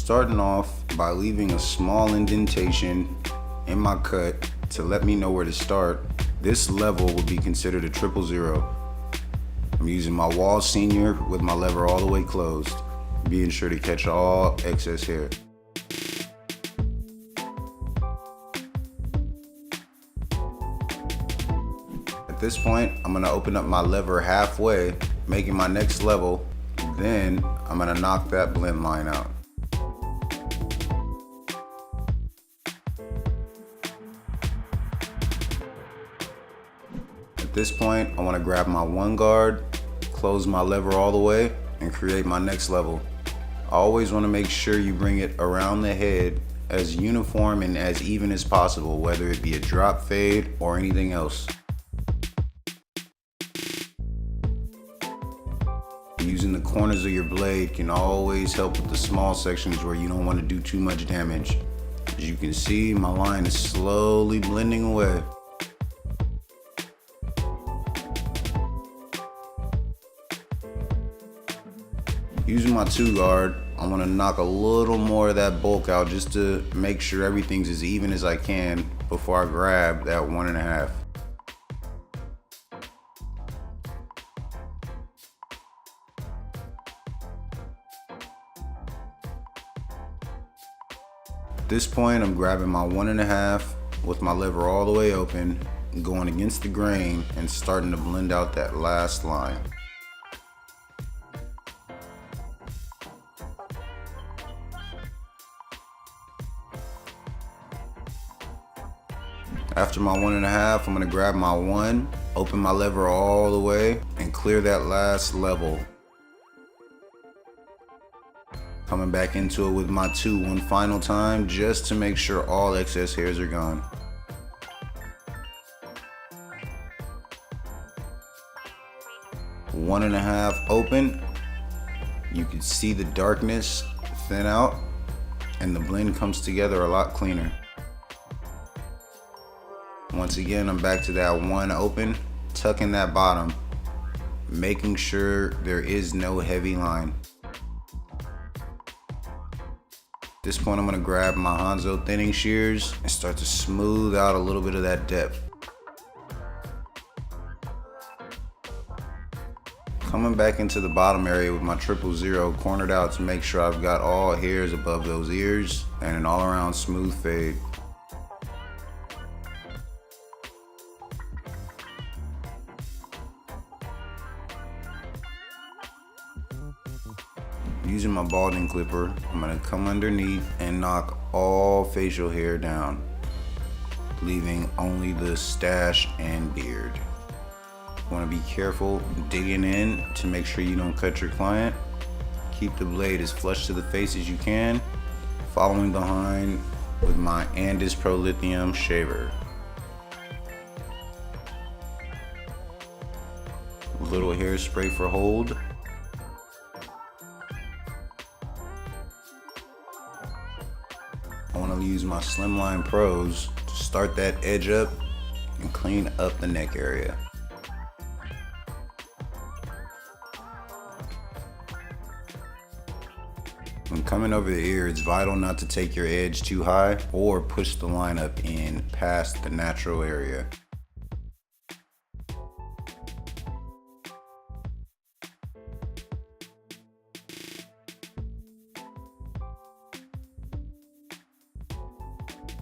starting off by leaving a small indentation in my cut to let me know where to start. This level would be considered a 000. I'm using my wall senior with my lever all the way closed, being sure to catch all excess hair. At this point, I'm gonna open up my lever halfway, making my next level. Then I'm gonna knock that blend line out. At this point, I wanna grab my one guard, close my lever all the way, and create my next level. I always wanna make sure you bring it around the head as uniform and as even as possible, whether it be a drop fade or anything else. Using the corners of your blade can always help with the small sections where you don't want to do too much damage. As you can see, my line is slowly blending away. Using my 2 guard, I want to knock a little more of that bulk out just to make sure everything's as even as I can before I grab that 1.5. At this point, I'm grabbing my 1.5 with my lever all the way open, going against the grain and starting to blend out that last line. After my 1.5, I'm gonna grab my 1, open my lever all the way, and clear that last level. Coming back into it with my 2 one final time just to make sure all excess hairs are gone. One and a half open. You can see the darkness thin out and the blend comes together a lot cleaner. Once again, I'm back to that 1 open, tucking that bottom, making sure there is no heavy line. At this point, I'm gonna grab my Hanzo thinning shears and start to smooth out a little bit of that depth. Coming back into the bottom area with my 000 cornered out to make sure I've got all hairs above those ears and an all around smooth fade. Using my balding clipper, I'm gonna come underneath and knock all facial hair down, leaving only the stash and beard. Wanna be careful digging in to make sure you don't cut your client. Keep the blade as flush to the face as you can, following behind with my Andis Pro Lithium shaver. Little hairspray for hold. I want to use my Slimline Pros to start that edge up and clean up the neck area. When coming over the ear, it's vital not to take your edge too high or push the line up in past the natural area.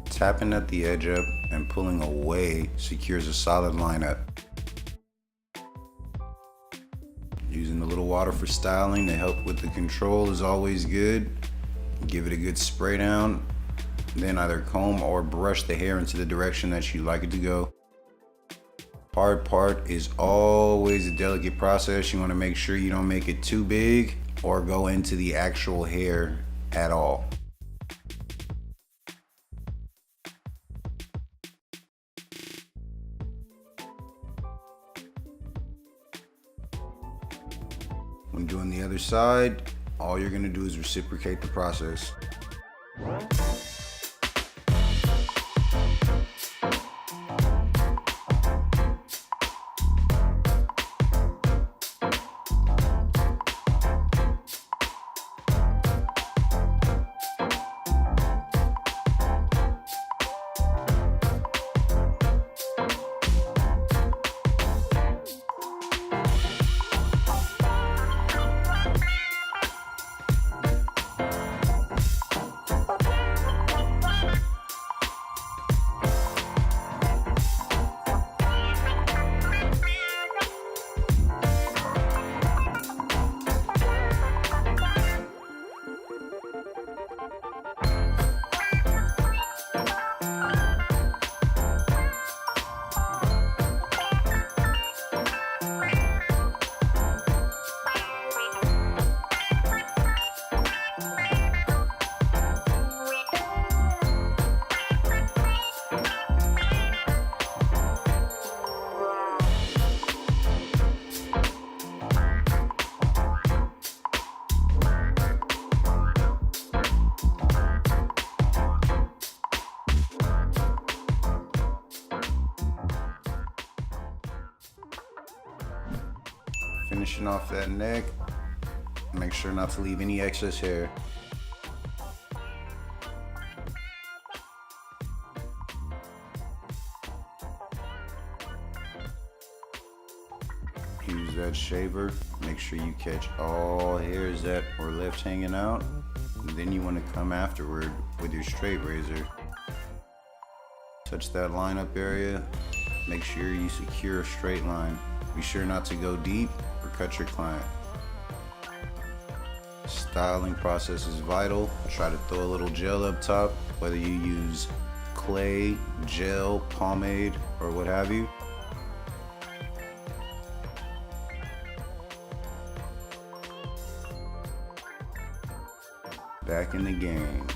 Tapping at the edge up and pulling away secures a solid lineup. Using a little water for styling to help with the control is always good. Give it a good spray down, then either comb or brush the hair into the direction that you like it to go. Hard part is always a delicate process. You want to make sure you don't make it too big or go into the actual hair at all. When doing the other side, all you're gonna do is reciprocate the process. finishing off that neck. Make sure not to leave any excess hair. Use that shaver. Make sure you catch all hairs that were left hanging out. And then you want to come afterward with your straight razor. Touch that lineup area. Make sure you secure a straight line. Be sure not to go deep or cut your client. Styling process is vital. Try to throw a little gel up top, whether you use clay, gel, pomade, or what have you. Back in the game.